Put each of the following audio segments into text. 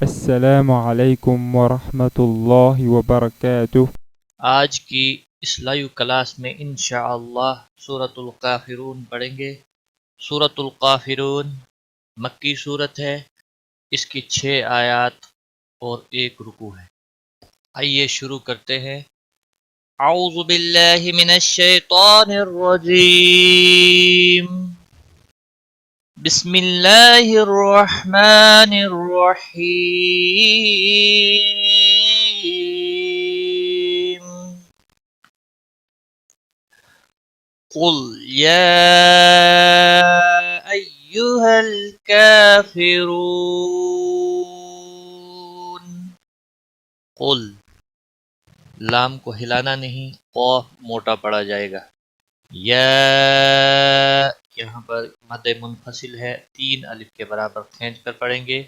السلام علیکم ورحمۃ اللہ وبرکاتہ۔ آج کی اس لائیو کلاس میں انشاءاللہ سورۃ الکافرون پڑھیں گے۔ سورۃ الکافرون مکی صورت ہے، اس کی 6 آیات اور 1 رکوع ہے۔ آئیے شروع کرتے ہیں۔ اعوذ باللہ من الشیطان الرجیم، بسم اللہ الرحمن الرحیم۔ قل یا ایہا الکافرون، قل لام کو ہلانا نہیں، قاف موٹا پڑا جائے گا۔ یا یہاں پر مد منفصل ہے، 3 الف کے برابر کھینچ کر پڑھیں گے۔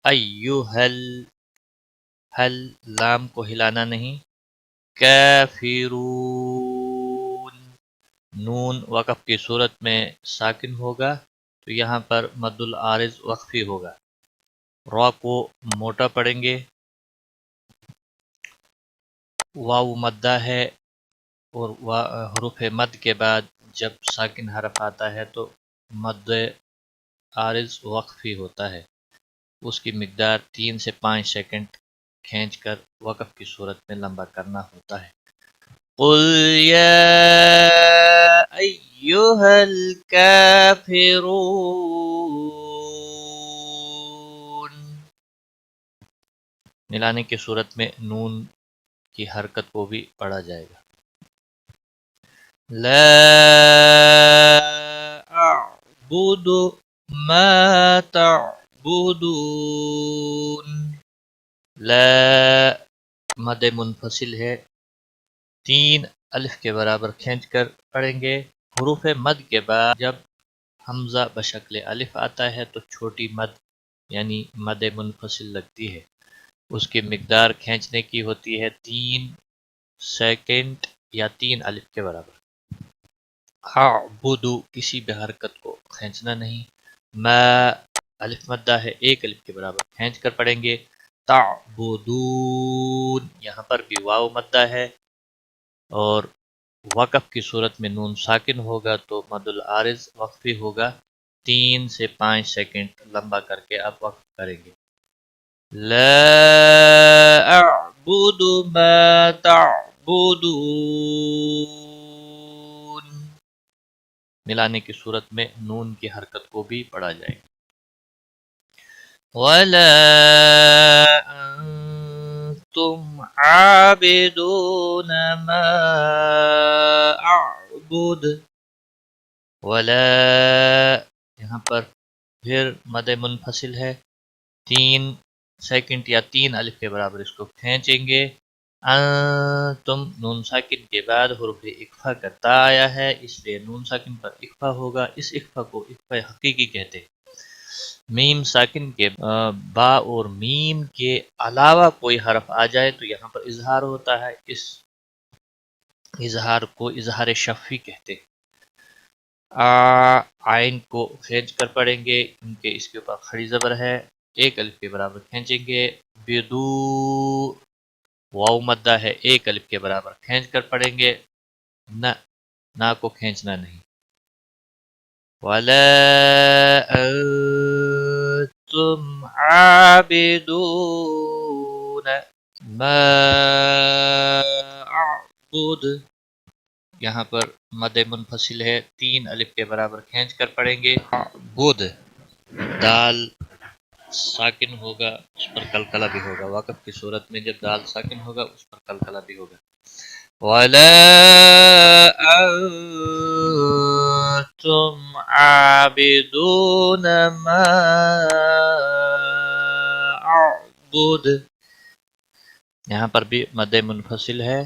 ایہل، ہل لام کو ہلانا نہیں۔ کافرون، نون وقف کی صورت میں ساکن ہوگا تو یہاں پر مد العارض وقفی ہوگا۔ را کو موٹا پڑھیں گے، واو مدہ ہے اور حروف مد کے بعد جب ساکن حرف آتا ہے تو مد عارض وقفی ہوتا ہے، اس کی مقدار 3 سے 5 سیکنڈ کھینچ کر وقف کی صورت میں لمبا کرنا ہوتا ہے۔ قل یا ایہا الکافرون، ملانے کی صورت میں نون کی حرکت کو بھی پڑھا جائے گا۔ لا اعبد ما تعبدون، لا مد منفصل ہے، 3 الف کے برابر کھینچ کر پڑھیں گے۔ حروف مد کے بعد جب حمزہ بشکل الف آتا ہے تو چھوٹی مد یعنی مد منفصل لگتی ہے، اس کی مقدار کھینچنے کی ہوتی ہے 3 سیکنڈ یا 3 الف کے برابر۔ اعبدو کسی بھی حرکت کو کھینچنا نہیں۔ ما الف مدہ ہے، 1 الف کے برابر کھینچ کر پڑھیں گے۔ تعبدون یہاں پر بھی واو مدہ ہے اور وقف کی صورت میں نون ساکن ہوگا تو مد العارض وقفی ہوگا، 3 سے 5 سیکنڈ لمبا کر کے اب وقف کریں گے۔ لا اعبد ما تعبدون، ملانے کی صورت میں نون کی حرکت کو بھی پڑھا جائے گا۔ وَلَا أَنْتُمْ عَابِدُونَ مَا أَعْبُدُ، وَلَا یہاں پر پھر مد منفصل ہے، 3 سیکنڈ یا 3 الف کے برابر اس کو کھینچیں گے۔ انتم نون ساکن کے بعد حروف اقفا کا تا آیا ہے، اس لیے نون ساکن پر اقفا ہوگا۔ اس اقفا کو اقفا حقیقی کہتے ہیں۔ میم ساکن کے با اور میم کے علاوہ کوئی حرف آ جائے تو یہاں پر اظہار ہوتا ہے، اس اظہار کو اظہار شفوی کہتے ہیں۔ آئین کو کھینچ کر پڑھیں گے کیونکہ اس کے اوپر کھڑی زبر ہے، 1 الف کے برابر کھینچیں گے۔ بدو واو مدہ ہے، 1 الف کے برابر کھینچ کر پڑھیں گے، نہ کو کھینچنا نہیں۔ وَلَا أَنْتُمْ عَابِدُونَ مَا أَعْبُدُ، یہاں پر مد منفصل ہے، 3 الف کے برابر کھینچ کر پڑھیں گے۔ بود دال ساکن ہوگا، اس پر قلقلہ بھی ہوگا، وقف کی صورت میں جب دال ساکن ہوگا اس پر قلقلہ بھی ہوگا۔ وَلَا أَنْتُمْ عَابِدُونَ مَا أَعْبُدُ، یہاں پر بھی مد منفصل ہے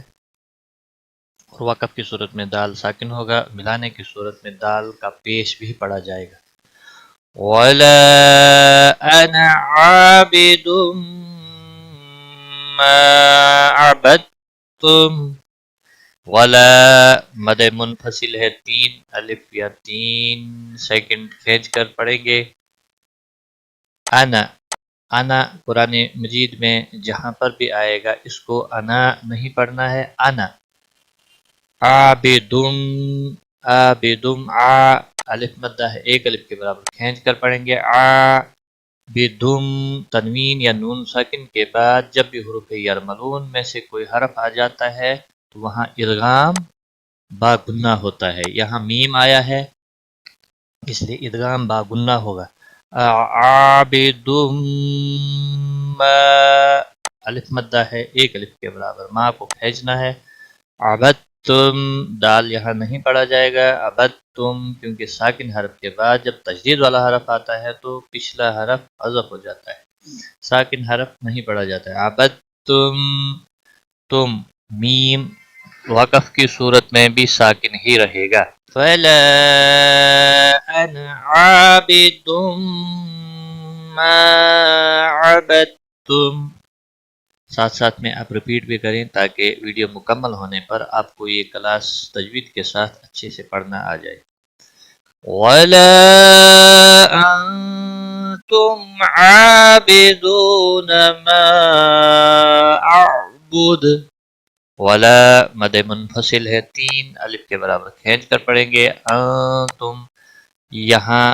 اور وقف کی صورت میں دال ساکن ہوگا، ملانے کی صورت میں دال کا پیش بھی پڑھا جائے گا۔ وَلَا أَنَا عَابِدٌ مَا عَبَدتُّمْ، وَلَا مد منفصل ہے، 3 الف یا 3 سیکنڈ کھینچ کر پڑھیں گے۔ انا انا قرآن مجید میں جہاں پر بھی آئے گا اس کو انا نہیں پڑھنا ہے، انا عابدم، عابدم الف مدہ ہے، ایک الف کے برابر کھینچ کر پڑھیں گے، بدم تنوین یا نون ساکن کے بعد جب بھی حروف یرملون میں سے کوئی حرف آ جاتا ہے تو وہاں ادغام با گنہ ہوتا ہے، یہاں میم آیا ہے اس لیے ادغام با گنہ ہوگا، عابدم ما الف مدہ ہے، ایک الف کے برابر، ما کو کھینچنا ہے، عبدتم دال یہاں نہیں پڑھا جائے گا، عبدتم کیونکہ ساکن حرف کے بعد جب تشدید والا حرف آتا ہے تو پچھلا حرف حذف ہو جاتا ہے، ساکن حرف نہیں پڑھا جاتا ہے، عبدتم تم میم وقف کی صورت میں بھی ساکن ہی رہے گا، فلا انا عابد ما عبدتم، ساتھ ساتھ میں آپ ریپیٹ بھی کریں تاکہ ویڈیو مکمل ہونے پر آپ کو یہ کلاس تجوید کے ساتھ اچھے سے پڑھنا آ جائے، وَلَا أَنْتُمْ عَابِدُونَ مَا أَعْبُدُ، ولا مد منفصل ہے، تین الف کے برابر کھینچ کر پڑھیں گے، تم یہاں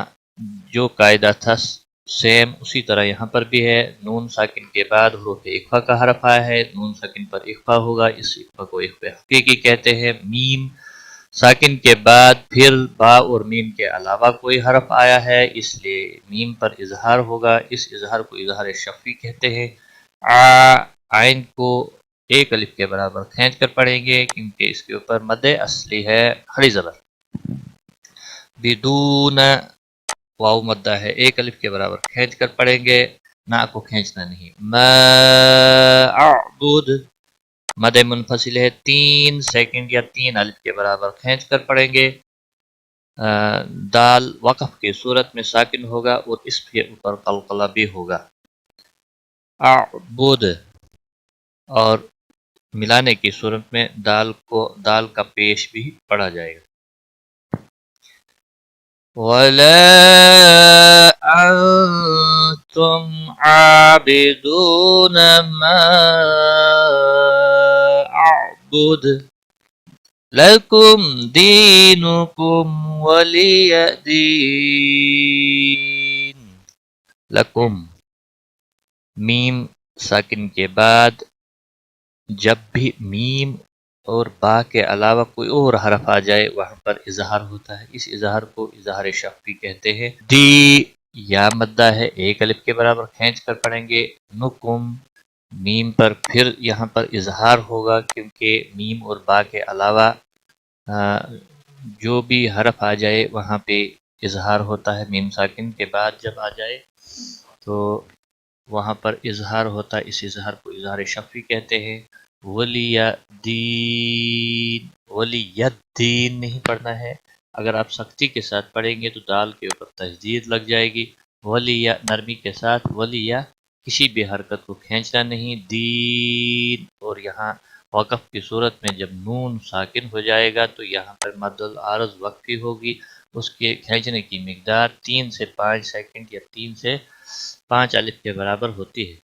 جو قاعدہ تھا سیم اسی طرح یہاں پر بھی ہے، نون ساکن کے بعد حروف اخفا کا حرف آیا ہے، نون ساکن پر اخفا ہوگا، اس اخفا کو اخفا حقیقی کہتے ہیں، میم ساکن کے بعد پھر با اور میم کے علاوہ کوئی حرف آیا ہے اس لیے میم پر اظہار ہوگا، اس اظہار کو اظہار شفوی کہتے ہیں، عین کو ایک الف کے برابر کھینچ کر پڑھیں گے کیونکہ اس کے اوپر مد اصلی ہے کھڑی زبر، بدون واو مدہ ہے، ایک الف کے برابر کھینچ کر پڑھیں گے، نا کو کھینچنا نہیں، ما اعبد مد منفصل ہے، تین سیکنڈ یا تین الف کے برابر کھینچ کر پڑھیں گے، دال وقف کی صورت میں ساکن ہوگا اور اس کے اوپر قلقلہ بھی ہوگا، اعبد، اور ملانے کی صورت میں دال کا پیش بھی پڑھا جائے گا، وَلَا أَنْتُمْ عَابِدُونَ مَا أَعْبُدُ لَكُمْ دِينُكُمْ وَلِيَ دِينِ، لکم میم ساکن کے بعد جب بھی میم اور با کے علاوہ کوئی اور حرف آ جائے وہاں پر اظہار ہوتا ہے، اس اظہار کو اظہار شفوی کہتے ہیں، دی یا مدہ ہے، ایک الف کے برابر کھینچ کر پڑھیں گے، نکم میم پر پھر یہاں پر اظہار ہوگا کیونکہ میم اور با کے علاوہ جو بھی حرف آ جائے وہاں پہ اظہار ہوتا ہے، میم ساکن کے بعد جب آ جائے تو وہاں پر اظہار ہوتا ہے، اس اظہار کو اظہار شفوی کہتے ہیں، ولی دین، ولی دین نہیں پڑھنا ہے، اگر آپ سختی کے ساتھ پڑھیں گے تو دال کے اوپر تشدید لگ جائے گی، ولی نرمی کے ساتھ، ولی کسی بھی حرکت کو کھینچنا نہیں، دین، اور یہاں وقف کی صورت میں جب نون ساکن ہو جائے گا تو یہاں پر مد العارض وقفی ہوگی، اس کے کھینچنے کی مقدار 3 سے 5 سیکنڈ یا 3 سے 5 الف کے برابر ہوتی ہے،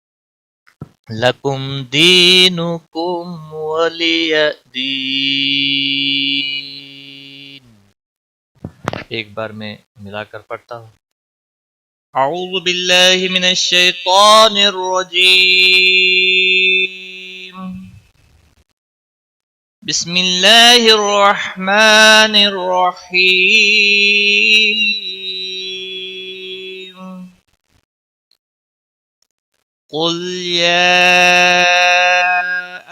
لکم دینکم ولی دین، ایک بار میں ملا کر پڑھتا ہوں، اعوذ باللہ من الشیطان الرجیم، بسم اللہ الرحمن الرحیم، قل یا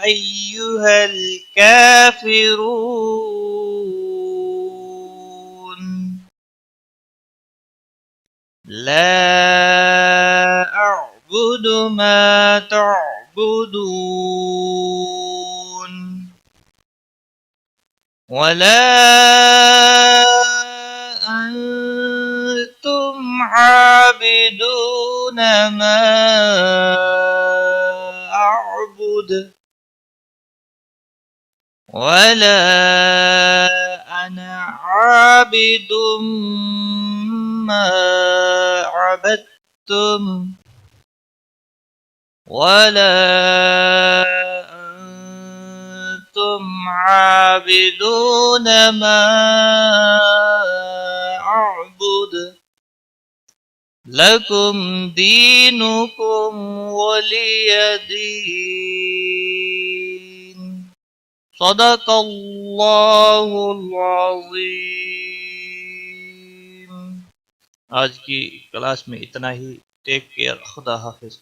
ایہا الکافرون لا اعبد ما تعبدون ولا أنتم عابدون ما أعبد ولا أنا عابد ما عبدتم ولا أنتم عابدون ما أعبد لكم دينكم ولي دين صدق اللہ العظیم۔ آج کی کلاس میں اتنا ہی۔ ٹیک کیئر، خدا حافظ۔